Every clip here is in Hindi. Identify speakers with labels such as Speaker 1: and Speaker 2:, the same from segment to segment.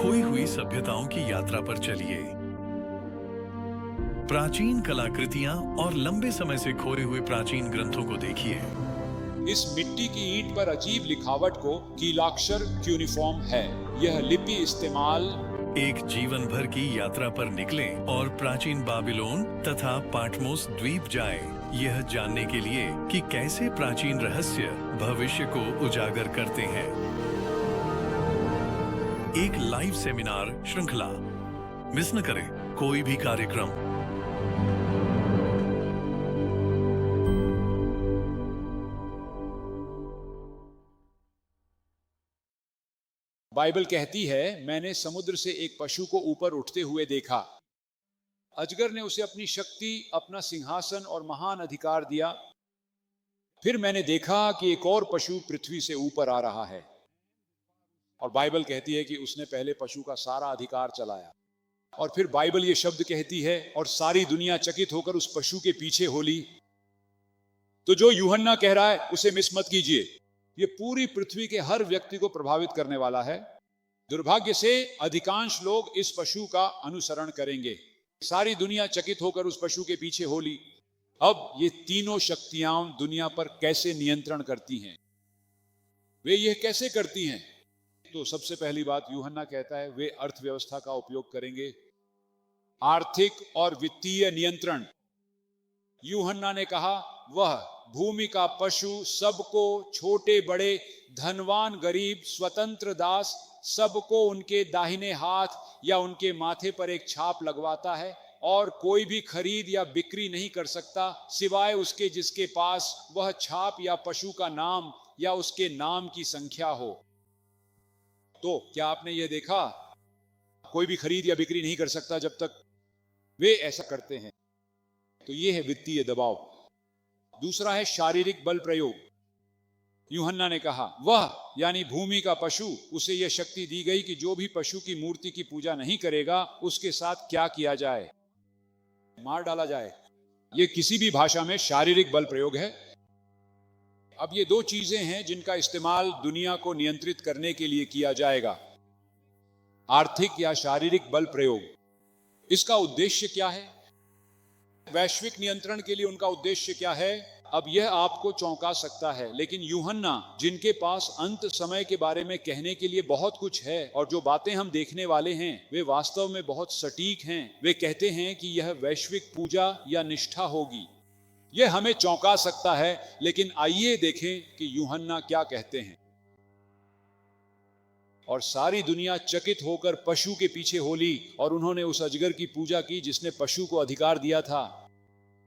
Speaker 1: खोई हुई सभ्यताओं की यात्रा पर चलिए। प्राचीन कलाकृतियां और लंबे समय से खोए हुए प्राचीन ग्रंथों को देखिए।
Speaker 2: इस मिट्टी की ईंट पर अजीब लिखावट को कीलाक्षर क्यूनिफॉर्म है। यह लिपि इस्तेमाल
Speaker 1: एक जीवन भर की यात्रा पर निकलें और प्राचीन बाबिलोन तथा पाटमोस द्वीप जाएं, यह जानने के लिए कि कैसे प्राचीन रहस्य भविष्य को उजागर करते हैं। एक लाइव सेमिनार श्रृंखला मिस न करें कोई भी कार्यक्रम।
Speaker 2: बाइबल कहती है, मैंने समुद्र से एक पशु को ऊपर उठते हुए देखा। अजगर ने उसे अपनी शक्ति, अपना सिंहासन और महान अधिकार दिया। फिर मैंने देखा कि एक और पशु पृथ्वी से ऊपर आ रहा है, और बाइबल कहती है कि उसने पहले पशु का सारा अधिकार चलाया। और फिर बाइबल ये शब्द कहती है, और सारी दुनिया चकित होकर उस पशु के पीछे हो ली। तो जो यूहन्ना कह रहा है उसे मिस मत कीजिए। ये पूरी पृथ्वी के हर व्यक्ति को प्रभावित करने वाला है। दुर्भाग्य से अधिकांश लोग इस पशु का अनुसरण करेंगे। सारी दुनिया चकित होकर उस पशु के पीछे हो ली। अब ये तीनों शक्तियां दुनिया पर कैसे नियंत्रण करती हैं, वे ये कैसे करती हैं? तो सबसे पहली बात यूहन्ना कहता है, वे अर्थव्यवस्था का उपयोग करेंगे, आर्थिक और वित्तीय नियंत्रण। यूहन्ना ने कहा, वह भूमि का पशु सबको, छोटे बड़े, धनवान गरीब, स्वतंत्र दास, सबको उनके दाहिने हाथ या उनके माथे पर एक छाप लगवाता है, और कोई भी खरीद या बिक्री नहीं कर सकता सिवाय उसके जिसके पास वह छाप या पशु का नाम या उसके नाम की संख्या हो। तो क्या आपने यह देखा? कोई भी खरीद या बिक्री नहीं कर सकता जब तक वे ऐसा करते हैं। तो यह है वित्तीय दबाव। दूसरा है शारीरिक बल प्रयोग। यूहन्ना ने कहा, वह यानी भूमि का पशु, उसे यह शक्ति दी गई कि जो भी पशु की मूर्ति की पूजा नहीं करेगा उसके साथ क्या किया जाए? मार डाला जाए। यह किसी भी भाषा में शारीरिक बल प्रयोग है। अब ये दो चीजें हैं जिनका इस्तेमाल दुनिया को नियंत्रित करने के लिए किया जाएगा, आर्थिक या शारीरिक बल प्रयोग। इसका उद्देश्य क्या है? वैश्विक नियंत्रण के लिए उनका उद्देश्य क्या है? अब यह आपको चौंका सकता है, लेकिन यूहन्ना, जिनके पास अंत समय के बारे में कहने के लिए बहुत कुछ है और जो बातें हम देखने वाले हैं वे वास्तव में बहुत सटीक हैं, वे कहते हैं कि यह वैश्विक पूजा या निष्ठा होगी। यह हमें चौंका सकता है, लेकिन आइए देखें कि यूहन्ना क्या कहते हैं। और सारी दुनिया चकित होकर पशु के पीछे हो ली, और उन्होंने उस अजगर की पूजा की जिसने पशु को अधिकार दिया था,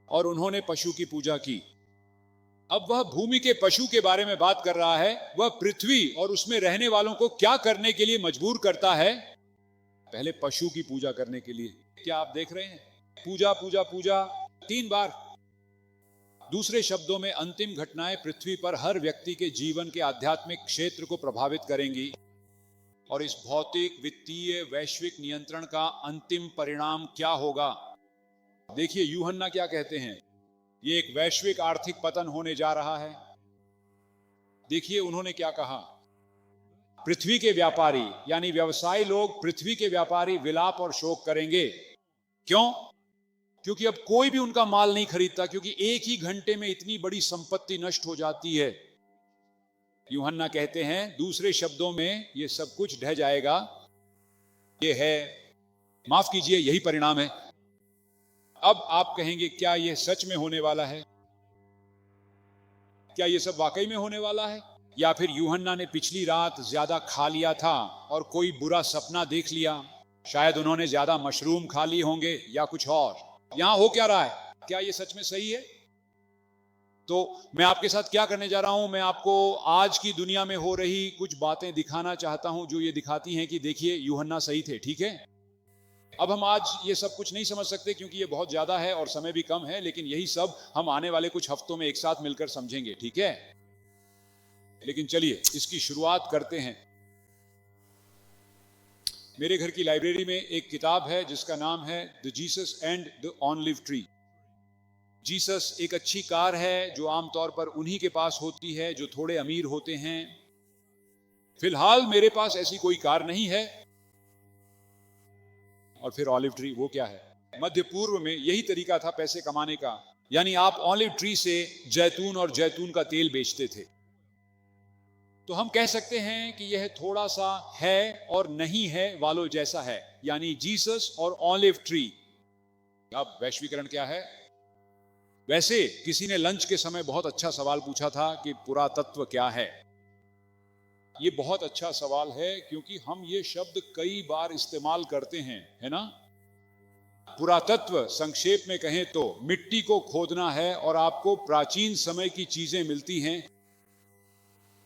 Speaker 2: और उन्होंने पशु की पूजा की। अब वह भूमि के पशु के बारे में बात कर रहा है। वह पृथ्वी और उसमें रहने वालों को क्या करने के लिए मजबूर करता है? पहले पशु की पूजा करने के लिए। क्या आप देख रहे हैं? पूजा पूजा पूजा 3 बार। दूसरे शब्दों में, अंतिम घटनाएं पृथ्वी पर हर व्यक्ति के जीवन के आध्यात्मिक क्षेत्र को प्रभावित करेंगी, और इस भौतिक, वित्तीय, वैश्विक नियंत्रण का अंतिम परिणाम क्या होगा? देखिए यूहन्ना क्या कहते हैं। ये एक वैश्विक आर्थिक पतन होने जा रहा है। देखिए उन्होंने क्या कहा। पृथ्वी के व्यापारी यानी व्यवसायी लोग, पृथ्वी के व्यापारी विलाप और शोक करेंगे। क्यों? क्योंकि अब कोई भी उनका माल नहीं खरीदता, क्योंकि एक ही घंटे में इतनी बड़ी संपत्ति नष्ट हो जाती है। यूहन्ना कहते हैं, दूसरे शब्दों में, ये सब कुछ ढह जाएगा। ये है, माफ कीजिए, यही परिणाम है। अब आप कहेंगे, क्या यह सच में होने वाला है? क्या यह सब वाकई में होने वाला है? या फिर यूहन्ना ने पिछली रात ज्यादा खा लिया था और कोई बुरा सपना देख लिया? शायद उन्होंने ज्यादा मशरूम खा लिए होंगे या कुछ और। यहां हो क्या रहा है? क्या यह सच में सही है? तो मैं आपके साथ क्या करने जा रहा हूं, मैं आपको आज की दुनिया में हो रही कुछ बातें दिखाना चाहता हूं जो ये दिखाती हैं कि देखिए यूहन्ना सही थे। ठीक है, अब हम आज ये सब कुछ नहीं समझ सकते क्योंकि ये बहुत ज्यादा है और समय भी कम है, लेकिन यही सब हम आने वाले कुछ हफ्तों में एक साथ मिलकर समझेंगे। ठीक है, लेकिन चलिए इसकी शुरुआत करते हैं। मेरे घर की लाइब्रेरी में एक किताब है जिसका नाम है the Jesus and the on-live tree. Jesus एक अच्छी कार है जो आमतौर पर उन्हीं के पास होती है जो थोड़े अमीर होते हैं। फिलहाल मेरे पास ऐसी कोई कार नहीं है, और फिर ऑलिव ट्री, वो क्या है? मध्य पूर्व में यही तरीका था पैसे कमाने का, यानी आप ऑलिव ट्री से जैतून और जैतून का तेल बेचते थे। तो हम कह सकते हैं कि यह थोड़ा सा है और नहीं है वालों जैसा है, यानी जीसस और ऑलिव ट्री। अब वैश्वीकरण क्या है? वैसे किसी ने लंच के समय बहुत अच्छा सवाल पूछा था कि पुरातत्व क्या है। ये बहुत अच्छा सवाल है क्योंकि हम ये शब्द कई बार इस्तेमाल करते हैं, है ना? पुरातत्व संक्षेप में कहें तो मिट्टी को खोदना है और आपको प्राचीन समय की चीजें मिलती हैं।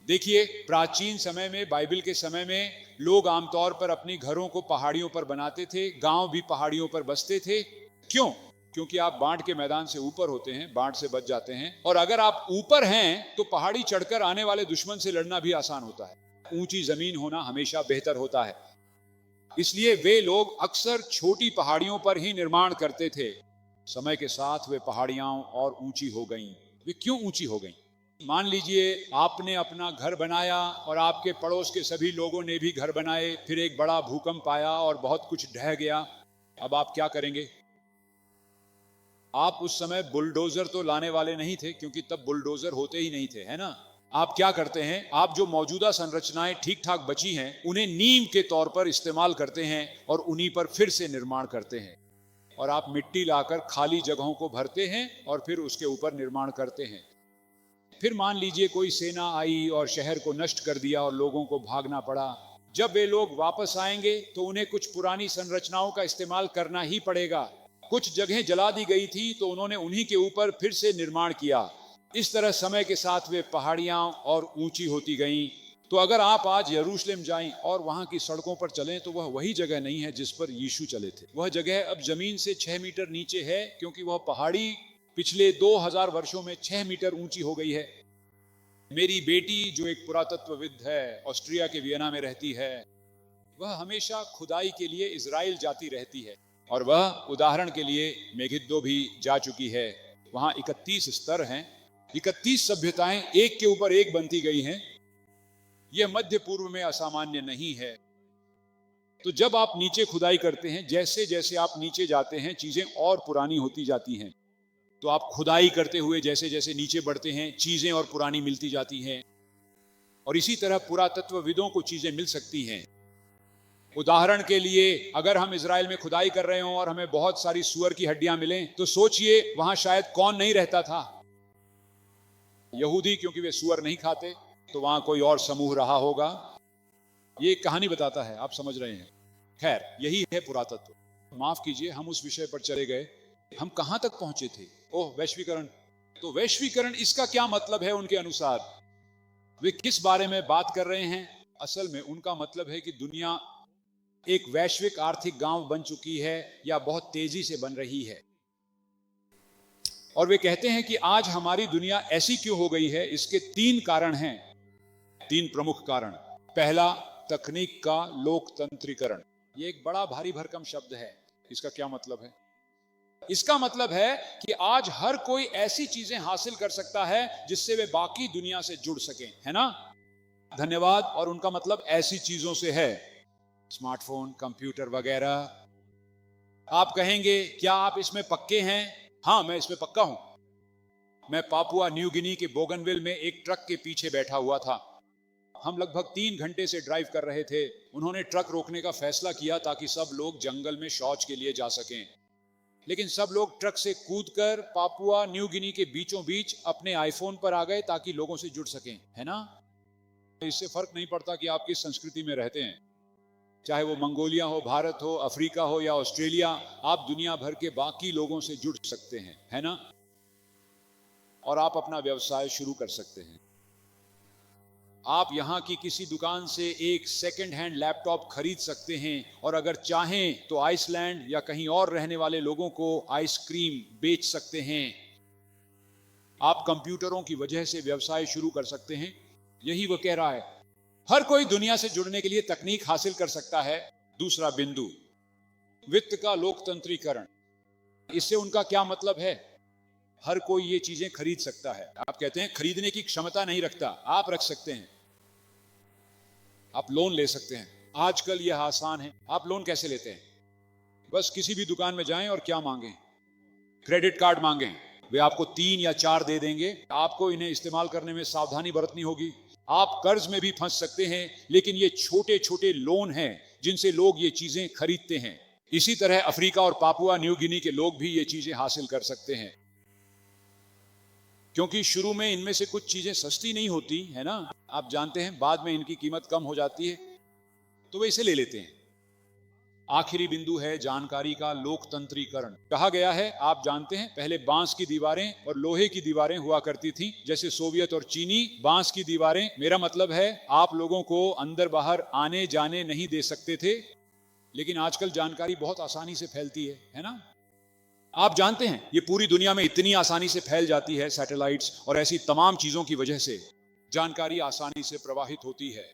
Speaker 2: देखिए, प्राचीन समय में, बाइबल के समय में, लोग आमतौर पर अपनी घरों को पहाड़ियों पर बनाते थे, गांव भी पहाड़ियों पर बसते थे। क्यों? क्योंकि आप बाढ़ के मैदान से ऊपर होते हैं, बाढ़ से बच जाते हैं, और अगर आप ऊपर हैं तो पहाड़ी चढ़कर आने वाले दुश्मन से लड़ना भी आसान होता है। ऊंची जमीन होना हमेशा बेहतर होता है, इसलिए वे लोग अक्सर छोटी पहाड़ियों पर ही निर्माण करते थे। समय के साथ वे पहाड़ियां और ऊंची हो गईं। वे क्यों ऊंची हो गईं? मान लीजिए आपने अपना घर बनाया और आपके पड़ोस के सभी लोगों ने भी घर बनाए, फिर एक बड़ा भूकंप आया और बहुत कुछ ढह गया। अब आप क्या करेंगे? आप उस समय बुलडोजर तो लाने वाले नहीं थे, क्योंकि तब बुलडोजर होते ही नहीं थे, है ना? आप क्या करते हैं? आप जो मौजूदा संरचनाएं ठीक ठाक बची हैं उन्हें नींव के तौर पर इस्तेमाल करते हैं और उन्हीं पर फिर से निर्माण करते हैं। और आप मिट्टी लाकर खाली जगहों को भरते हैं और फिर उसके ऊपर निर्माण करते हैं। फिर मान लीजिए कोई सेना आई और शहर को नष्ट कर दिया और लोगों को भागना पड़ा। जब वे लोग वापस आएंगे तो उन्हें कुछ पुरानी संरचनाओं का इस्तेमाल करना ही पड़ेगा। कुछ जगहें जला दी गई थी तो उन्होंने उन्हीं के ऊपर फिर से निर्माण किया। इस तरह समय के साथ वे पहाड़ियां और ऊंची होती गईं। तो अगर आप आज यरूशलेम जाएं और वहां की सड़कों पर चलें तो वह वही जगह नहीं है जिस पर यीशु चले थे। वह जगह अब जमीन से 6 मीटर नीचे है, क्योंकि वह पहाड़ी पिछले 2000 वर्षों में 6 मीटर ऊंची हो गई है। मेरी बेटी जो एक पुरातत्वविद है, ऑस्ट्रिया के वियना में रहती है, वह हमेशा खुदाई के लिए इजराइल जाती रहती है और वह उदाहरण के लिए मेगिद्दो भी जा चुकी है। वहां 31 स्तर हैं, 31 सभ्यताएं एक के ऊपर एक बनती गई हैं। यह मध्य पूर्व में असामान्य नहीं है। तो जब आप नीचे खुदाई करते हैं, जैसे जैसे आप नीचे जाते हैं चीजें और पुरानी होती जाती हैं। तो आप खुदाई करते हुए जैसे जैसे नीचे बढ़ते हैं चीजें और पुरानी मिलती जाती हैं। और इसी तरह पुरातत्वविदों को चीजें मिल सकती हैं। उदाहरण के लिए, अगर हम इजराइल में खुदाई कर रहे हों और हमें बहुत सारी सूअर की हड्डियां मिलें, तो सोचिए वहां शायद कौन नहीं रहता था? यहूदी, क्योंकि वे सूअर नहीं खाते, तो वहां कोई और समूह रहा होगा। ये कहानी बताता है, आप समझ रहे हैं। खैर, यही है पुरातत्व। माफ कीजिए, हम उस विषय पर चले गए। हम कहां तक पहुंचे थे? ओह, वैश्वीकरण। तो वैश्वीकरण, इसका क्या मतलब है उनके अनुसार? वे किस बारे में बात कर रहे हैं? असल में उनका मतलब है कि दुनिया एक वैश्विक आर्थिक गांव बन चुकी है या बहुत तेजी से बन रही है। और वे कहते हैं कि आज हमारी दुनिया ऐसी क्यों हो गई है? इसके 3 कारण हैं, 3 प्रमुख कारण। पहला, तकनीक का लोकतंत्रीकरण। ये एक बड़ा भारी भरकम शब्द है। इसका क्या मतलब है? इसका मतलब है कि आज हर कोई ऐसी चीजें हासिल कर सकता है जिससे वे बाकी दुनिया से जुड़ सकें, है ना? धन्यवाद। और उनका मतलब ऐसी चीजों से है, स्मार्टफोन, कंप्यूटर वगैरह। आप कहेंगे, क्या आप इसमें पक्के हैं? हाँ, मैं इसमें पक्का हूं। मैं पापुआ न्यू गिनी के बोगनविल में एक ट्रक के पीछे बैठा हुआ था। हम लगभग 3 घंटे से ड्राइव कर रहे थे। उन्होंने ट्रक रोकने का फैसला किया ताकि सब लोग जंगल में शौच के लिए जा सकें। लेकिन सब लोग ट्रक से कूदकर पापुआ न्यू गिनी के बीचों बीच अपने आईफोन पर आ गए ताकि लोगों से जुड़ सकें, है ना? इससे फर्क नहीं पड़ता कि आप किस संस्कृति में रहते हैं, चाहे वो मंगोलिया हो, भारत हो, अफ्रीका हो या ऑस्ट्रेलिया, आप दुनिया भर के बाकी लोगों से जुड़ सकते हैं, है ना? और आप अपना व्यवसाय शुरू कर सकते हैं। आप यहां की किसी दुकान से एक सेकंड हैंड लैपटॉप खरीद सकते हैं और अगर चाहें तो आइसलैंड या कहीं और रहने वाले लोगों को आइसक्रीम बेच सकते हैं। आप कंप्यूटरों की वजह से व्यवसाय शुरू कर सकते हैं। यही वो कह रहा है, हर कोई दुनिया से जुड़ने के लिए तकनीक हासिल कर सकता है। दूसरा बिंदु, वित्त का लोकतंत्रीकरण। इससे उनका क्या मतलब है? हर कोई ये चीजें खरीद सकता है। आप कहते हैं खरीदने की क्षमता नहीं रखता, आप रख सकते हैं। आप लोन ले सकते हैं। आजकल यह आसान है। आप लोन कैसे लेते हैं? बस किसी भी दुकान में जाएं और क्या मांगें? क्रेडिट कार्ड मांगें, वे आपको 3 या 4 दे देंगे। आपको इन्हें इस्तेमाल करने में सावधानी बरतनी होगी। आप कर्ज में भी फंस सकते हैं, लेकिन ये छोटे छोटे लोन हैं जिनसे लोग ये चीजें खरीदते हैं। इसी तरह अफ्रीका और पापुआ न्यू गिनी के लोग भी ये चीजें हासिल कर सकते हैं, क्योंकि शुरू में इनमें से कुछ चीजें सस्ती नहीं होती है ना, आप जानते हैं। बाद में इनकी कीमत कम हो जाती है तो वे इसे ले लेते हैं। आखिरी बिंदु है जानकारी का लोकतंत्रीकरण। कहा गया है, आप जानते हैं, पहले बांस की दीवारें और लोहे की दीवारें हुआ करती थी, जैसे सोवियत और चीनी। बांस की दीवारें, मेरा मतलब है आप लोगों को अंदर बाहर आने जाने नहीं दे सकते थे, लेकिन आजकल जानकारी बहुत आसानी से फैलती है ना। आप जानते हैं ये पूरी दुनिया में इतनी आसानी से फैल जाती है, सैटेलाइट्स और ऐसी तमाम चीजों की वजह से जानकारी आसानी से प्रवाहित होती है।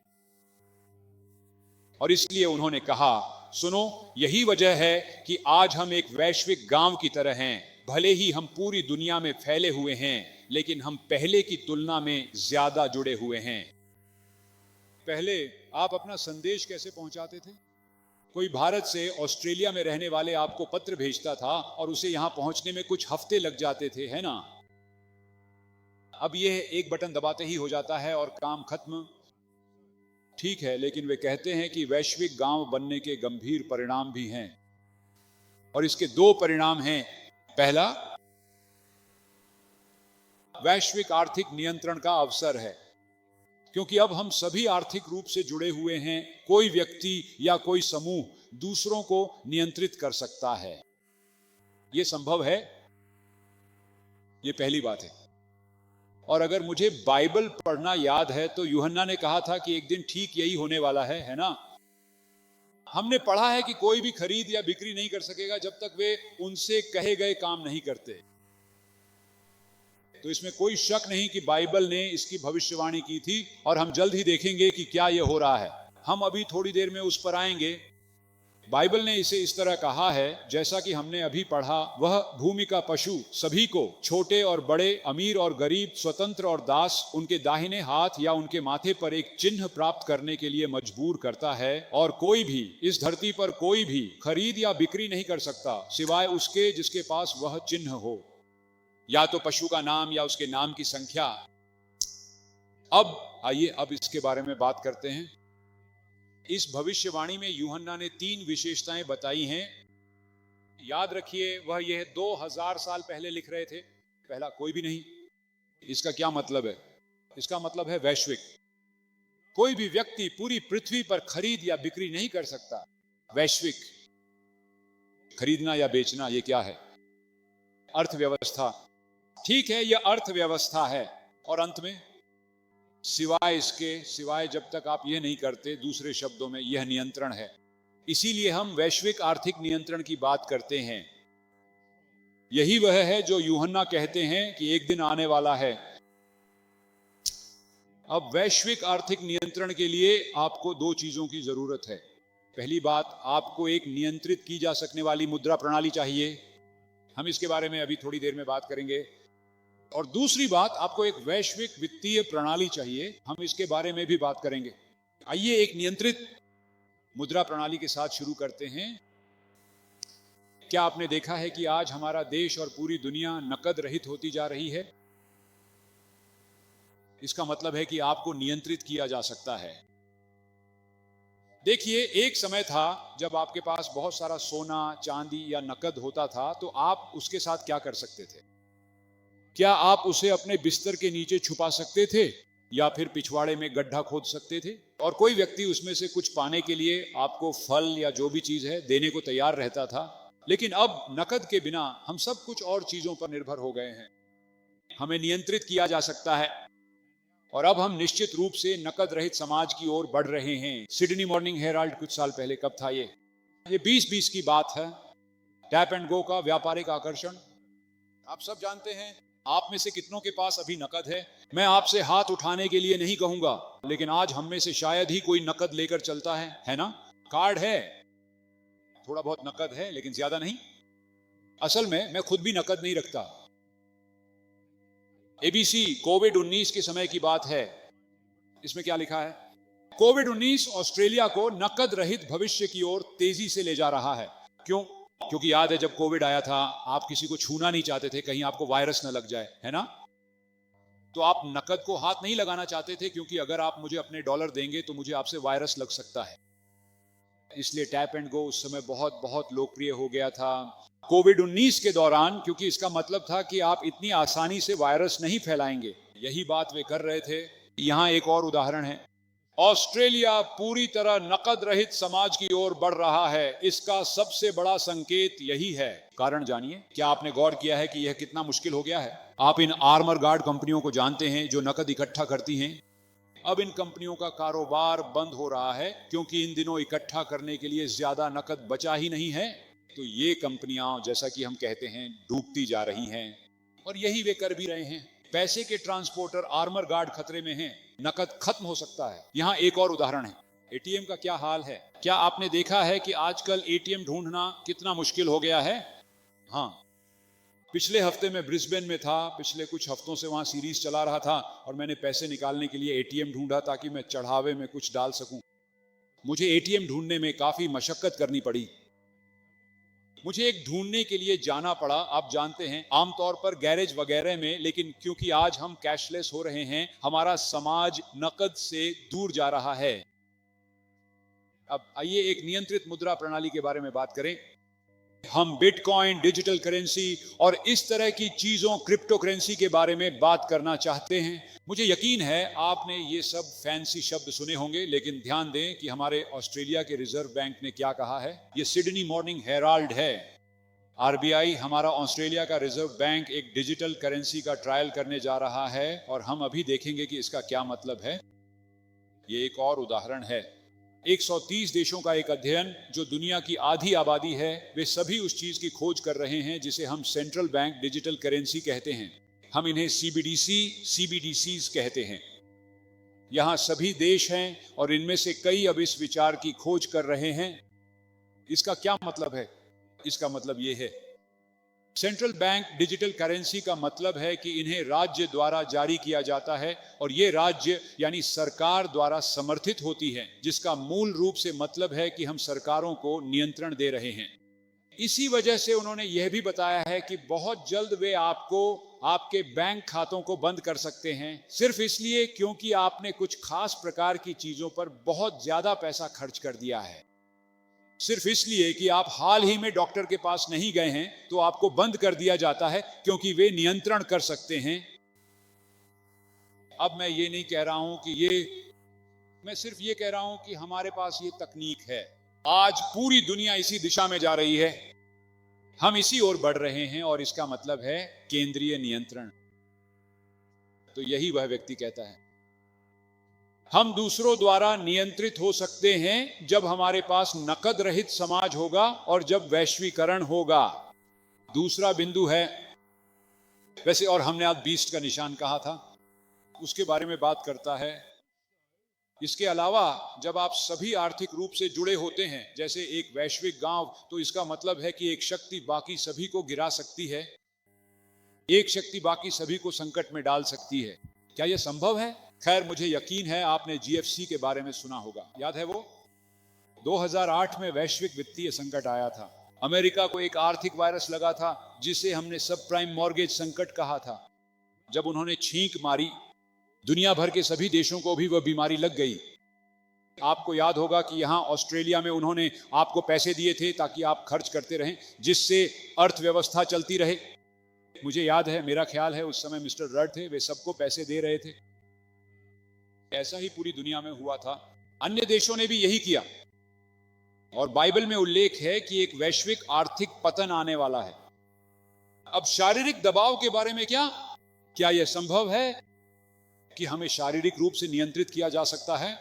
Speaker 2: और इसलिए उन्होंने कहा, सुनो, यही वजह है कि आज हम एक वैश्विक गांव की तरह हैं। भले ही हम पूरी दुनिया में फैले हुए हैं, लेकिन हम पहले की तुलना में ज्यादा जुड़े हुए हैं। पहले आप अपना संदेश कैसे पहुंचाते थे? कोई भारत से ऑस्ट्रेलिया में रहने वाले आपको पत्र भेजता था और उसे यहां पहुंचने में कुछ हफ्ते लग जाते थे, है ना। अब यह एक बटन दबाते ही हो जाता है और काम खत्म। ठीक है, लेकिन वे कहते हैं कि वैश्विक गांव बनने के गंभीर परिणाम भी हैं, और इसके 2 परिणाम हैं। पहला, वैश्विक आर्थिक नियंत्रण का अवसर है, क्योंकि अब हम सभी आर्थिक रूप से जुड़े हुए हैं। कोई व्यक्ति या कोई समूह दूसरों को नियंत्रित कर सकता है। यह संभव है, यह पहली बात है। और अगर मुझे बाइबल पढ़ना याद है तो यूहन्ना ने कहा था कि एक दिन ठीक यही होने वाला है ना। हमने पढ़ा है कि कोई भी खरीद या बिक्री नहीं कर सकेगा जब तक वे उनसे कहे गए काम नहीं करते। तो इसमें कोई शक नहीं कि बाइबल ने इसकी भविष्यवाणी की थी, और हम जल्द ही देखेंगे कि क्या यह हो रहा है। हम अभी थोड़ी देर में उस पर आएंगे। बाइबल ने इसे इस तरह कहा है, जैसा कि हमने अभी पढ़ा, वह भूमि का पशु सभी को, छोटे और बड़े, अमीर और गरीब, स्वतंत्र और दास, उनके दाहिने हाथ या उनके माथे पर एक चिन्ह प्राप्त करने के लिए मजबूर करता है। और कोई भी, इस धरती पर कोई भी खरीद या बिक्री नहीं कर सकता सिवाय उसके जिसके पास वह चिन्ह हो, या तो पशु का नाम या उसके नाम की संख्या। अब आइए अब इसके बारे में बात करते हैं। इस भविष्यवाणी में यूहन्ना ने 3 विशेषताएं बताई हैं। याद रखिए, वह यह 2000 साल पहले लिख रहे थे। पहला, कोई भी नहीं। इसका क्या मतलब है? इसका मतलब है वैश्विक। कोई भी व्यक्ति पूरी पृथ्वी पर खरीद या बिक्री नहीं कर सकता। वैश्विक खरीदना या बेचना, यह क्या है? अर्थव्यवस्था। ठीक है, यह अर्थव्यवस्था है। और अंत में, सिवाय इसके, सिवाय जब तक आप यह नहीं करते, दूसरे शब्दों में यह नियंत्रण है। इसीलिए हम वैश्विक आर्थिक नियंत्रण की बात करते हैं। यही वह है जो यूहन्ना कहते हैं कि एक दिन आने वाला है। अब वैश्विक आर्थिक नियंत्रण के लिए आपको 2 चीजों की जरूरत है। पहली बात, आपको एक नियंत्रित की जा सकने वाली मुद्रा प्रणाली चाहिए। हम इसके बारे में अभी थोड़ी देर में बात करेंगे। और दूसरी बात, आपको एक वैश्विक वित्तीय प्रणाली चाहिए। हम इसके बारे में भी बात करेंगे। आइए एक नियंत्रित मुद्रा प्रणाली के साथ शुरू करते हैं। क्या आपने देखा है कि आज हमारा देश और पूरी दुनिया नकद रहित होती जा रही है? इसका मतलब है कि आपको नियंत्रित किया जा सकता है। देखिए, एक समय था जब आपके पास बहुत सारा सोना, चांदी या नकद होता था, तो आप उसके साथ क्या कर सकते थे? क्या आप उसे अपने बिस्तर के नीचे छुपा सकते थे, या फिर पिछवाड़े में गड्ढा खोद सकते थे? और कोई व्यक्ति उसमें से कुछ पाने के लिए आपको फल या जो भी चीज है देने को तैयार रहता था। लेकिन अब नकद के बिना हम सब कुछ और चीजों पर निर्भर हो गए हैं। हमें नियंत्रित किया जा सकता है, और अब हम निश्चित रूप से नकद रहित समाज की ओर बढ़ रहे हैं। सिडनी मॉर्निंग हेराल्ड कुछ साल पहले, कब था ये 2020 की बात है, टैप एंड गो का व्यापारिक आकर्षण। आप सब जानते हैं। आप में से कितनों के पास अभी नकद है? मैं आपसे हाथ उठाने के लिए नहीं कहूंगा, लेकिन आज हम में से शायद ही कोई नकद लेकर चलता है ना? कार्ड है, थोड़ा बहुत नकद है, लेकिन ज्यादा नहीं। असल में मैं खुद भी नकद नहीं रखता। ABC कोविड-19 के समय की बात है। इसमें क्या लिखा है? कोविड-19 ऑस्ट्रेलिया को नकद रहित भविष्य की ओर तेजी से ले जा रहा है। क्यों? क्योंकि याद है जब कोविड आया था, आप किसी को छूना नहीं चाहते थे, कहीं आपको वायरस न लग जाए, है ना? तो आप नकद को हाथ नहीं लगाना चाहते थे, क्योंकि अगर आप मुझे अपने डॉलर देंगे तो मुझे आपसे वायरस लग सकता है। इसलिए टैप एंड गो उस समय बहुत बहुत लोकप्रिय हो गया था कोविड-19 के दौरान, क्योंकि इसका मतलब था कि आप इतनी आसानी से वायरस नहीं फैलाएंगे। यही बात वे कर रहे थे। यहां एक और उदाहरण है। ऑस्ट्रेलिया पूरी तरह नकद रहित समाज की ओर बढ़ रहा है। इसका सबसे बड़ा संकेत यही है। कारण जानिए, क्या आपने गौर किया है कि यह कितना मुश्किल हो गया है? आप इन आर्मर गार्ड कंपनियों को जानते हैं जो नकद इकट्ठा करती हैं। अब इन कंपनियों का कारोबार बंद हो रहा है, क्योंकि इन दिनों इकट्ठा करने के लिए ज्यादा नकद बचा ही नहीं है। तो ये कंपनियां, जैसा कि हम कहते हैं, डूबती जा रही हैं, और यही वे कर भी रहे हैं। पैसे के ट्रांसपोर्टर आर्मर गार्ड खतरे में हैं, नकद खत्म हो सकता है। यहां एक और उदाहरण है। एटीएम का क्या हाल है? क्या आपने देखा है कि आजकल एटीएम ढूंढना कितना मुश्किल हो गया है? हाँ, पिछले हफ्ते में ब्रिस्बेन में था। पिछले कुछ हफ्तों से वहां सीरीज चला रहा था, और मैंने पैसे निकालने के लिए एटीएम ढूंढा ताकि मैं चढ़ावे में कुछ डाल सकूं। मुझे एटीएम ढूंढने में काफी मशक्कत करनी पड़ी। मुझे एक ढूंढने के लिए जाना पड़ा, आप जानते हैं, आमतौर पर गैरेज वगैरह में। लेकिन क्योंकि आज हम कैशलेस हो रहे हैं, हमारा समाज नकद से दूर जा रहा है। अब आइए एक नियंत्रित मुद्रा प्रणाली के बारे में बात करें। हम बिटकॉइन, डिजिटल करेंसी और इस तरह की चीजों, क्रिप्टो करेंसी के बारे में बात करना चाहते हैं। मुझे यकीन है आपने ये सब फैंसी शब्द सुने होंगे, लेकिन ध्यान दें कि हमारे ऑस्ट्रेलिया के रिजर्व बैंक ने क्या कहा है। ये सिडनी मॉर्निंग हेराल्ड है। आरबीआई, हमारा ऑस्ट्रेलिया का रिजर्व बैंक, एक डिजिटल करेंसी का ट्रायल करने जा रहा है, और हम अभी देखेंगे कि इसका क्या मतलब है। ये एक और उदाहरण है। 130 देशों का एक अध्ययन, जो दुनिया की आधी आबादी है, वे सभी उस चीज की खोज कर रहे हैं जिसे हम सेंट्रल बैंक डिजिटल करेंसी कहते हैं। हम इन्हें सीबीडीसीज कहते हैं। यहां सभी देश हैं, और इनमें से कई अब इस विचार की खोज कर रहे हैं। इसका क्या मतलब है? इसका मतलब यह है, सेंट्रल बैंक डिजिटल करेंसी का मतलब है कि इन्हें राज्य द्वारा जारी किया जाता है, और ये राज्य यानी सरकार द्वारा समर्थित होती है, जिसका मूल रूप से मतलब है कि हम सरकारों को नियंत्रण दे रहे हैं। इसी वजह से उन्होंने यह भी बताया है कि बहुत जल्द वे आपको आपके बैंक खातों को बंद कर सकते हैं, सिर्फ इसलिए क्योंकि आपने कुछ खास प्रकार की चीजों पर बहुत ज्यादा पैसा खर्च कर दिया है। सिर्फ इसलिए कि आप हाल ही में डॉक्टर के पास नहीं गए हैं, तो आपको बंद कर दिया जाता है, क्योंकि वे नियंत्रण कर सकते हैं। अब मैं ये नहीं कह रहा हूं कि मैं सिर्फ ये कह रहा हूं कि हमारे पास ये तकनीक है। आज पूरी दुनिया इसी दिशा में जा रही है, हम इसी ओर बढ़ रहे हैं, और इसका मतलब है केंद्रीय नियंत्रण। तो यही वह व्यक्ति कहता है, हम दूसरों द्वारा नियंत्रित हो सकते हैं जब हमारे पास नकद रहित समाज होगा और जब वैश्वीकरण होगा। दूसरा बिंदु है, वैसे, और हमने आज बीस्ट का निशान कहा था, उसके बारे में बात करता है। इसके अलावा जब आप सभी आर्थिक रूप से जुड़े होते हैं, जैसे एक वैश्विक गांव, तो इसका मतलब है कि एक शक्ति बाकी सभी को गिरा सकती है, एक शक्ति बाकी सभी को संकट में डाल सकती है। क्या यह संभव है? खैर, मुझे यकीन है आपने जीएफसी के बारे में सुना होगा। याद है वो 2008 में वैश्विक वित्तीय संकट आया था। अमेरिका को एक आर्थिक वायरस लगा था, जिसे हमने सब प्राइम मॉर्गेज संकट कहा था। जब उन्होंने छींक मारी, दुनिया भर के सभी देशों को भी वह बीमारी लग गई। आपको याद होगा कि यहां ऑस्ट्रेलिया में उन्होंने आपको पैसे दिए थे ताकि आप खर्च करते रहें, जिससे अर्थव्यवस्था चलती रहे। मुझे याद है, मेरा ख्याल है उस समय मिस्टर रड थे, वे सबको पैसे दे रहे थे। ऐसा ही पूरी दुनिया में हुआ था। अन्य देशों ने भी यही किया, और बाइबल में उल्लेख है कि एक वैश्विक आर्थिक पतन आने वाला है। अब शारीरिक दबाव के बारे में क्या यह संभव है कि हमें शारीरिक रूप से नियंत्रित किया जा सकता है?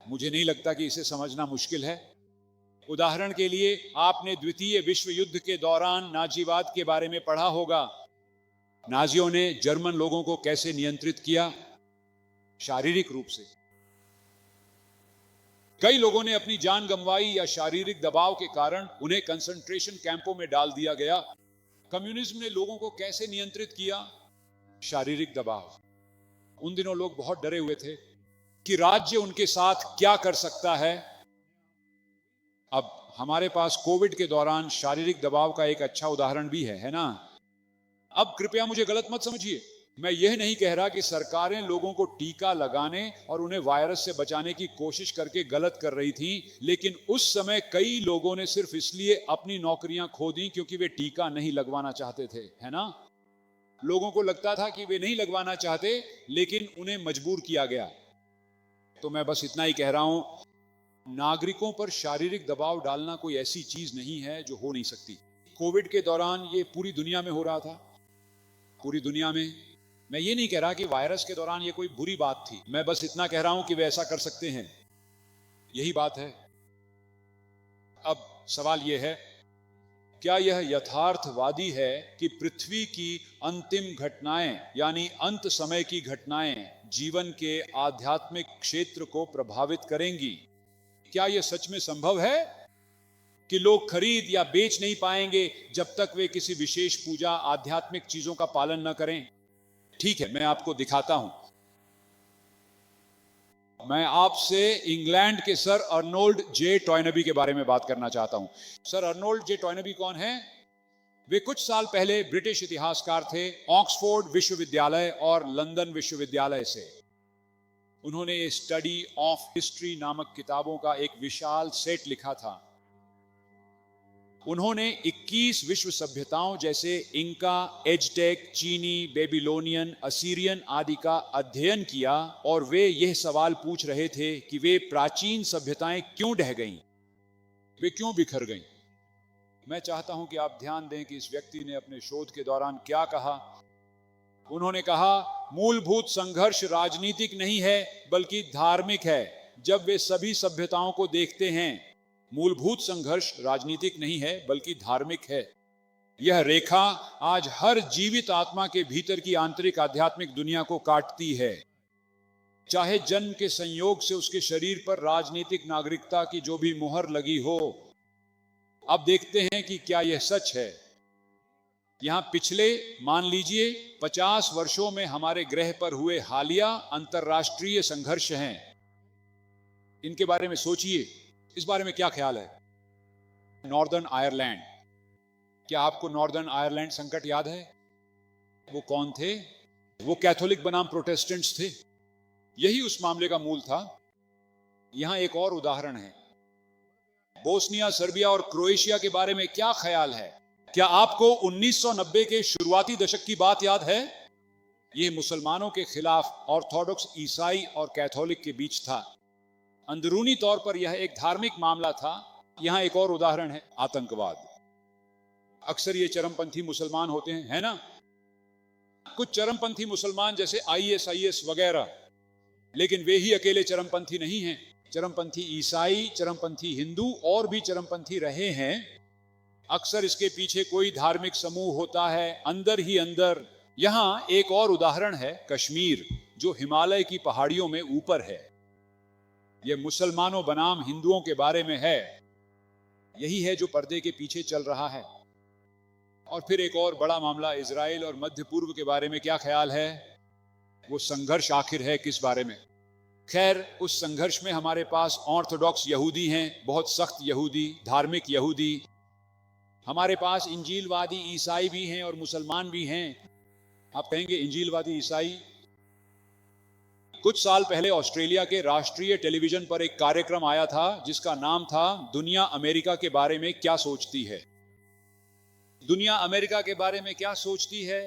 Speaker 2: मुझे नहीं लगता कि इसे समझना मुश्किल है। उदाहरण के लिए, आपने द्वितीय विश्व युद्ध के दौरान नाजीवाद के बारे में पढ़ा होगा। नाजियों ने जर्मन लोगों को कैसे नियंत्रित किया? शारीरिक रूप से। कई लोगों ने अपनी जान गंवाई, या शारीरिक दबाव के कारण उन्हें कंसंट्रेशन कैंपों में डाल दिया गया। कम्युनिज्म ने लोगों को कैसे नियंत्रित किया? शारीरिक दबाव। उन दिनों लोग बहुत डरे हुए थे कि राज्य उनके साथ क्या कर सकता है। अब हमारे पास कोविड के दौरान शारीरिक दबाव का एक अच्छा उदाहरण भी है ना? अब कृपया मुझे गलत मत समझिए, मैं यह नहीं कह रहा कि सरकारें लोगों को टीका लगाने और उन्हें वायरस से बचाने की कोशिश करके गलत कर रही थी, लेकिन उस समय कई लोगों ने सिर्फ इसलिए अपनी नौकरियां खो दी क्योंकि वे टीका नहीं लगवाना चाहते थे, है ना? लोगों को लगता था कि वे नहीं लगवाना चाहते, लेकिन उन्हें मजबूर किया गया। तो मैं बस इतना ही कह रहा हूं, नागरिकों पर शारीरिक दबाव डालना कोई ऐसी चीज नहीं है जो हो नहीं सकती। कोविड के दौरान ये पूरी दुनिया में हो रहा था, पूरी दुनिया में। मैं ये नहीं कह रहा कि वायरस के दौरान ये कोई बुरी बात थी, मैं बस इतना कह रहा हूं कि वे ऐसा कर सकते हैं, यही बात है। अब सवाल यह है, क्या यह यथार्थवादी है कि पृथ्वी की अंतिम घटनाएं यानी अंत समय की घटनाएं जीवन के आध्यात्मिक क्षेत्र को प्रभावित करेंगी? क्या यह सच में संभव है कि लोग खरीद या बेच नहीं पाएंगे जब तक वे किसी विशेष पूजा आध्यात्मिक चीजों का पालन न करें? ठीक है, मैं आपको दिखाता हूं। मैं आपसे इंग्लैंड के सर अर्नोल्ड जे टॉयनबी के बारे में बात करना चाहता हूं। सर अर्नोल्ड जे टॉयनबी कौन है? वे कुछ साल पहले ब्रिटिश इतिहासकार थे, ऑक्सफोर्ड विश्वविद्यालय और लंदन विश्वविद्यालय से। उन्होंने स्टडी ऑफ हिस्ट्री नामक किताबों का एक विशाल सेट लिखा था। उन्होंने 21 विश्व सभ्यताओं जैसे इंका, एजटेक, चीनी, बेबीलोनियन, असीरियन आदि का अध्ययन किया और वे यह सवाल पूछ रहे थे कि वे प्राचीन सभ्यताएं क्यों ढह गईं, वे क्यों बिखर गईं। मैं चाहता हूं कि आप ध्यान दें कि इस व्यक्ति ने अपने शोध के दौरान क्या कहा। उन्होंने कहा, मूलभूत संघर्ष राजनीतिक नहीं है बल्कि धार्मिक है। जब वे सभी सभ्यताओं को देखते हैं, मूलभूत संघर्ष राजनीतिक नहीं है बल्कि धार्मिक है। यह रेखा आज हर जीवित आत्मा के भीतर की आंतरिक आध्यात्मिक दुनिया को काटती है, चाहे जन्म के संयोग से उसके शरीर पर राजनीतिक नागरिकता की जो भी मुहर लगी हो। अब देखते हैं कि क्या यह सच है। यहां पिछले मान लीजिए 50 वर्षों में हमारे ग्रह पर हुए हालिया अंतरराष्ट्रीय संघर्ष हैं। इनके बारे में सोचिए, इस बारे में क्या ख्याल है? नॉर्दर्न आयरलैंड, क्या आपको नॉर्दर्न आयरलैंड संकट याद है? वो कौन थे? वो कैथोलिक बनाम प्रोटेस्टेंट्स थे। यही उस मामले का मूल था। यहां एक और उदाहरण है, बोस्निया, सर्बिया और क्रोएशिया के बारे में क्या ख्याल है? क्या आपको 1990 के शुरुआती दशक की बात याद है? यह मुसलमानों के खिलाफ ऑर्थोडॉक्स ईसाई और कैथोलिक के बीच था। अंदरूनी तौर पर यह एक धार्मिक मामला था। यहां एक और उदाहरण है, आतंकवाद। अक्सर ये चरमपंथी मुसलमान होते हैं, है ना? कुछ चरमपंथी मुसलमान जैसे ISIS वगैरह, लेकिन वे ही अकेले चरमपंथी नहीं हैं। चरमपंथी ईसाई, चरमपंथी हिंदू और भी चरमपंथी रहे हैं। अक्सर इसके पीछे कोई धार्मिक समूह होता है, अंदर ही अंदर। यहां एक और उदाहरण है, कश्मीर, जो हिमालय की पहाड़ियों में ऊपर है। यह मुसलमानों बनाम हिंदुओं के बारे में है। यही है जो पर्दे के पीछे चल रहा है। और फिर एक और बड़ा मामला, इजराइल और मध्य पूर्व के बारे में क्या ख्याल है? वो संघर्ष आखिर है किस बारे में? खैर, उस संघर्ष में हमारे पास ऑर्थोडॉक्स यहूदी हैं, बहुत सख्त यहूदी, धार्मिक यहूदी। हमारे पास इंजीलवादी ईसाई भी हैं और मुसलमान भी हैं। आप कहेंगे इंजीलवादी ईसाई? कुछ साल पहले ऑस्ट्रेलिया के राष्ट्रीय टेलीविजन पर एक कार्यक्रम आया था जिसका नाम था दुनिया अमेरिका के बारे में क्या सोचती है। दुनिया अमेरिका के बारे में क्या सोचती है।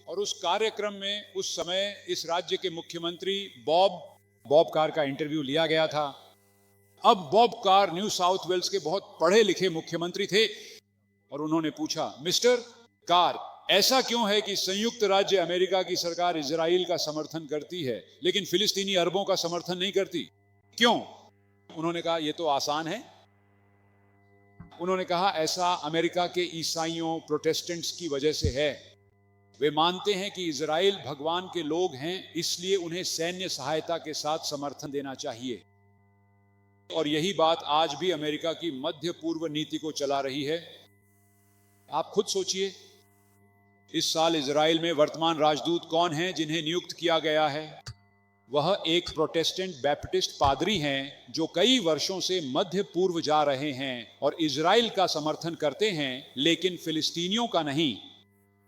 Speaker 2: और उस कार्यक्रम में उस समय इस राज्य के मुख्यमंत्री बॉब कार का इंटरव्यू लिया गया था। अब Bob Carr New South Wales के बहुत पढ़े लिखे मुख्यमंत्री थे और उन्होंने पूछा, मिस्टर कार, ऐसा क्यों है कि संयुक्त राज्य अमेरिका की सरकार इजराइल का समर्थन करती है लेकिन फिलिस्तीनी अरबों का समर्थन नहीं करती? क्यों? उन्होंने कहा, यह तो आसान है। उन्होंने कहा, ऐसा अमेरिका के ईसाइयों, प्रोटेस्टेंट्स की वजह से है। वे मानते हैं कि इजराइल भगवान के लोग हैं, इसलिए उन्हें सैन्य सहायता के साथ समर्थन देना चाहिए। और यही बात आज भी अमेरिका की मध्य पूर्व नीति को चला रही है। आप खुद सोचिए, इस साल इजराइल में वर्तमान राजदूत कौन हैं जिन्हें नियुक्त किया गया है? वह एक प्रोटेस्टेंट बैप्टिस्ट पादरी हैं जो कई वर्षों से मध्य पूर्व जा रहे हैं और इजराइल का समर्थन करते हैं, लेकिन फिलिस्तीनियों का नहीं।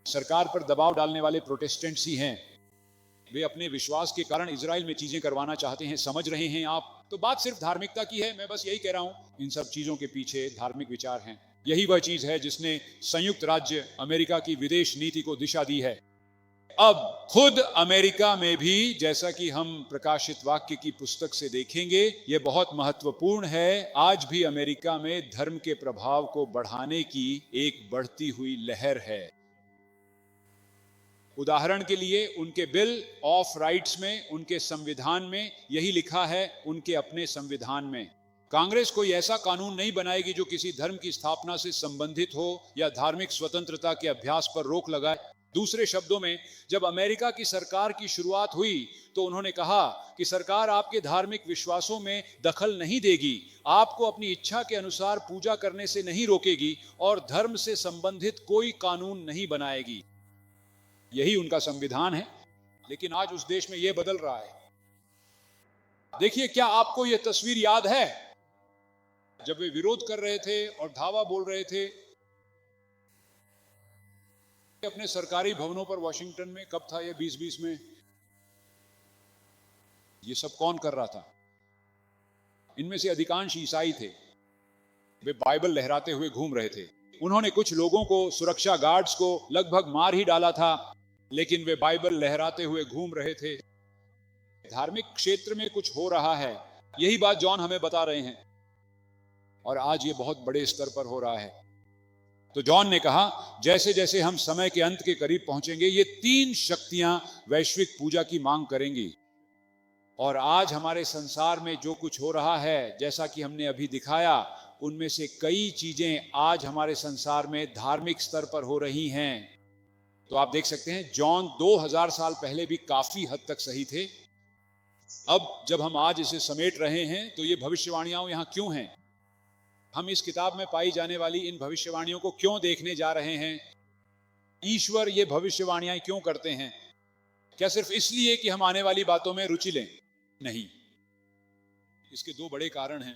Speaker 2: सरकार पर दबाव डालने वाले प्रोटेस्टेंट्स ही हैं। वे अपने विश्वास के कारण इजराइल में चीजें करवाना चाहते हैं। समझ रहे हैं आप? तो बात सिर्फ धार्मिकता की है। मैं बस यही कह रहा हूं, इन सब चीजों के पीछे धार्मिक विचार हैं। यही वह चीज है जिसने संयुक्त राज्य अमेरिका की विदेश नीति को दिशा दी है। अब खुद अमेरिका में भी, जैसा कि हम प्रकाशित वाक्य की पुस्तक से देखेंगे, यह बहुत महत्वपूर्ण है। आज भी अमेरिका में धर्म के प्रभाव को बढ़ाने की एक बढ़ती हुई लहर है। उदाहरण के लिए, उनके बिल ऑफ राइट्स में, उनके संविधान में यही लिखा है। उनके अपने संविधान में कांग्रेस कोई ऐसा कानून नहीं बनाएगी जो किसी धर्म की स्थापना से संबंधित हो या धार्मिक स्वतंत्रता के अभ्यास पर रोक लगाए। दूसरे शब्दों में, जब अमेरिका की सरकार की शुरुआत हुई तो उन्होंने कहा कि सरकार आपके धार्मिक विश्वासों में दखल नहीं देगी, आपको अपनी इच्छा के अनुसार पूजा करने से नहीं रोकेगी और धर्म से संबंधित कोई कानून नहीं बनाएगी। यही उनका संविधान है। लेकिन आज उस देश में यह बदल रहा है। देखिए, क्या आपको यह तस्वीर याद है जब वे विरोध कर रहे थे और धावा बोल रहे थे अपने सरकारी भवनों पर वॉशिंगटन में? कब था ये? 2020 में। ये सब कौन कर रहा था? इनमें से अधिकांश ईसाई थे। वे बाइबल लहराते हुए घूम रहे थे। उन्होंने कुछ लोगों को, सुरक्षा गार्ड्स को लगभग मार ही डाला था, लेकिन वे बाइबल लहराते हुए घूम रहे थे। धार्मिक क्षेत्र में कुछ हो रहा है, यही बात जॉन हमें बता रहे हैं, और आज ये बहुत बड़े स्तर पर हो रहा है। तो जॉन ने कहा, जैसे जैसे हम समय के अंत के करीब पहुंचेंगे, ये 3 शक्तियां वैश्विक पूजा की मांग करेंगी। और आज हमारे संसार में जो कुछ हो रहा है, जैसा कि हमने अभी दिखाया, उनमें से कई चीजें आज हमारे संसार में धार्मिक स्तर पर हो रही हैं। तो आप देख सकते हैं, जॉन 2000 साल पहले भी काफी हद तक सही थे। अब जब हम आज इसे समेट रहे हैं, तो ये भविष्यवाणियां यहां क्यों हैं? हम इस किताब में पाई जाने वाली इन भविष्यवाणियों को क्यों देखने जा रहे हैं? ईश्वर ये भविष्यवाणियां क्यों करते हैं? क्या सिर्फ इसलिए कि हम आने वाली बातों में रुचि लें? नहीं। इसके 2 बड़े कारण हैं।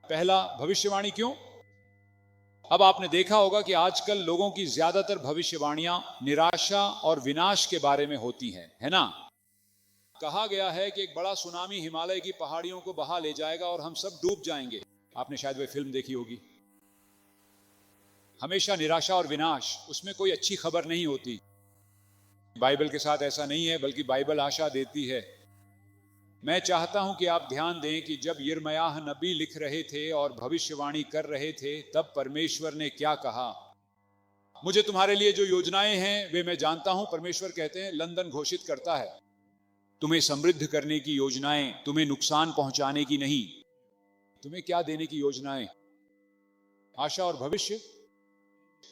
Speaker 2: पहला, भविष्यवाणी क्यों? अब आपने देखा होगा कि आजकल लोगों की ज्यादातर भविष्यवाणियां निराशा और विनाश के बारे में होती हैं, है ना? कहा गया है कि एक बड़ा सुनामी हिमालय की पहाड़ियों को बहा ले जाएगा और हम सब डूब जाएंगे। आपने शायद वह फिल्म देखी होगी। हमेशा निराशा और विनाश, उसमें कोई अच्छी खबर नहीं होती। बाइबल के साथ ऐसा नहीं है, बल्कि बाइबल आशा देती है। मैं चाहता हूं कि आप ध्यान दें कि जब यिर्मयाह नबी लिख रहे थे और भविष्यवाणी कर रहे थे, तब परमेश्वर ने क्या कहा? मुझे तुम्हारे लिए जो योजनाएं हैं वे मैं जानता हूं, परमेश्वर कहते हैं। लंदन घोषित करता है, तुम्हें समृद्ध करने की योजनाएं, तुम्हें नुकसान पहुंचाने की नहीं। तुम्हें क्या देने की योजनाएं? आशा और भविष्य।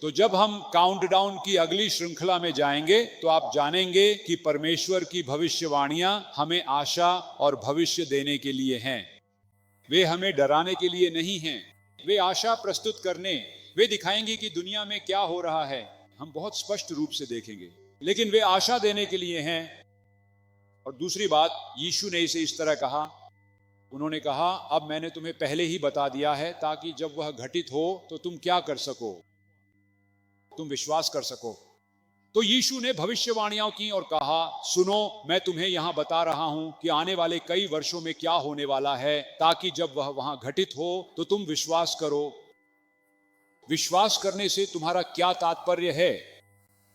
Speaker 2: तो जब हम काउंटडाउन की अगली श्रृंखला में जाएंगे, तो आप जानेंगे कि परमेश्वर की भविष्यवाणियां हमें आशा और भविष्य देने के लिए हैं। वे हमें डराने के लिए नहीं हैं। वे आशा प्रस्तुत करने, वे दिखाएंगे कि दुनिया में क्या हो रहा है, हम बहुत स्पष्ट रूप से देखेंगे, लेकिन वे आशा देने के लिए हैं। और दूसरी बात, यीशु ने इसे इस तरह कहा, उन्होंने कहा, अब मैंने तुम्हें पहले ही बता दिया है, ताकि जब वह घटित हो तो तुम क्या कर सको? तुम विश्वास कर सको। तो यीशु ने भविष्यवाणियां की और कहा, सुनो, मैं तुम्हें यहां बता रहा हूं कि आने वाले कई वर्षों में क्या होने वाला है, ताकि जब वह वहां घटित हो तो तुम विश्वास करो। विश्वास करने से तुम्हारा क्या तात्पर्य है?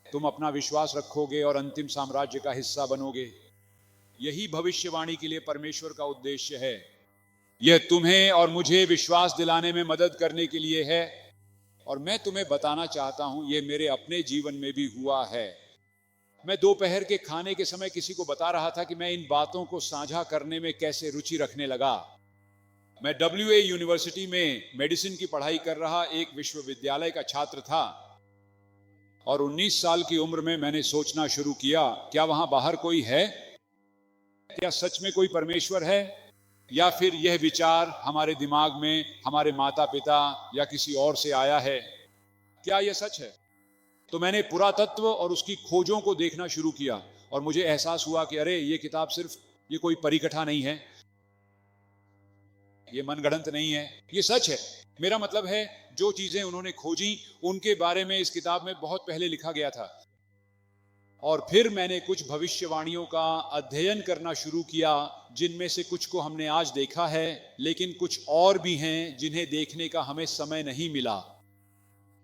Speaker 2: तुम अपना विश्वास रखोगे और अंतिम साम्राज्य का हिस्सा बनोगे। यही भविष्यवाणी के लिए परमेश्वर का उद्देश्य है। यह तुम्हें और मुझे विश्वास दिलाने में मदद करने के लिए है। और मैं तुम्हें बताना चाहता हूं, यह मेरे अपने जीवन में भी हुआ है। मैं दोपहर के खाने के समय किसी को बता रहा था कि मैं इन बातों को साझा करने में कैसे रुचि रखने लगा। मैं WA यूनिवर्सिटी में मेडिसिन की पढ़ाई कर रहा एक विश्वविद्यालय का छात्र था, और 19 साल की उम्र में मैंने सोचना शुरू किया, क्या वहां बाहर कोई है? क्या सच में कोई परमेश्वर है? या फिर यह विचार हमारे दिमाग में हमारे माता पिता या किसी और से आया है? क्या यह सच है? तो मैंने पुरातत्व और उसकी खोजों को देखना शुरू किया, और मुझे एहसास हुआ कि अरे, ये किताब सिर्फ ये कोई परिकथा नहीं है, ये मनगढ़ंत नहीं है, ये सच है। मेरा मतलब है जो चीजें उन्होंने खोजी उनके बारे में इस किताब में बहुत पहले लिखा गया था। और फिर मैंने कुछ भविष्यवाणियों का अध्ययन करना शुरू किया, जिनमें से कुछ को हमने आज देखा है, लेकिन कुछ और भी हैं जिन्हें देखने का हमें समय नहीं मिला।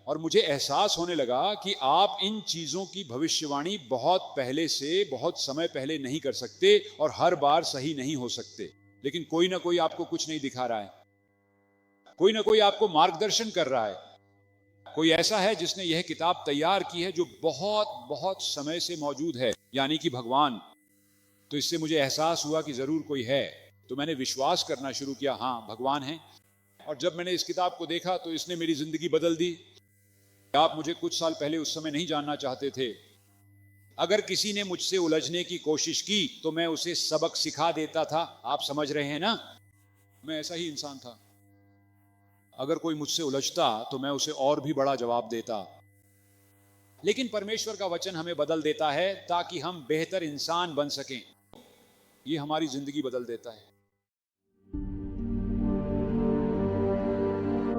Speaker 2: और मुझे एहसास होने लगा कि आप इन चीजों की भविष्यवाणी बहुत पहले से, बहुत समय पहले नहीं कर सकते और हर बार सही नहीं हो सकते। लेकिन कोई ना कोई आपको कुछ नहीं दिखा रहा है, कोई ना कोई आपको मार्गदर्शन कर रहा है। कोई ऐसा है जिसने यह किताब तैयार की है जो बहुत बहुत समय से मौजूद है, यानी कि भगवान। तो इससे मुझे एहसास हुआ कि जरूर कोई है। तो मैंने विश्वास करना शुरू किया, हाँ भगवान है। और जब मैंने इस किताब को देखा तो इसने मेरी जिंदगी बदल दी। आप मुझे कुछ साल पहले उस समय नहीं जानना चाहते थे। अगर किसी ने मुझसे उलझने की कोशिश की तो मैं उसे सबक सिखा देता था। आप समझ रहे हैं ना, मैं ऐसा ही इंसान था। अगर कोई मुझसे उलझता तो मैं उसे और भी बड़ा जवाब देता। लेकिन परमेश्वर का वचन हमें बदल देता है ताकि हम बेहतर इंसान बन सकें। ये हमारी जिंदगी बदल देता है।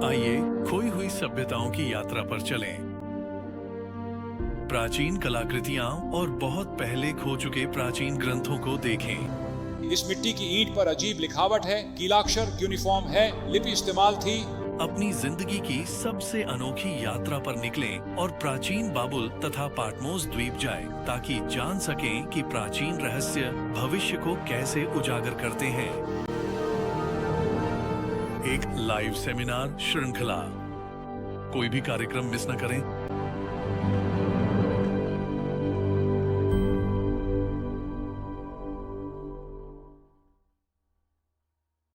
Speaker 1: आइए खोई हुई सभ्यताओं की यात्रा पर चलें। प्राचीन कलाकृतियां और बहुत पहले खो चुके प्राचीन ग्रंथों को देखें।
Speaker 2: इस मिट्टी की ईंट पर अजीब लिखावट है, कीलाक्षर यूनिफॉर्म है, लिपि इस्तेमाल थी।
Speaker 1: अपनी जिंदगी की सबसे अनोखी यात्रा पर निकलें और प्राचीन बाबुल तथा पाटमोस द्वीप जाएं, ताकि जान सकें कि प्राचीन रहस्य भविष्य को कैसे उजागर करते हैं। एक लाइव सेमिनार श्रृंखला। कोई भी कार्यक्रम मिस न करें।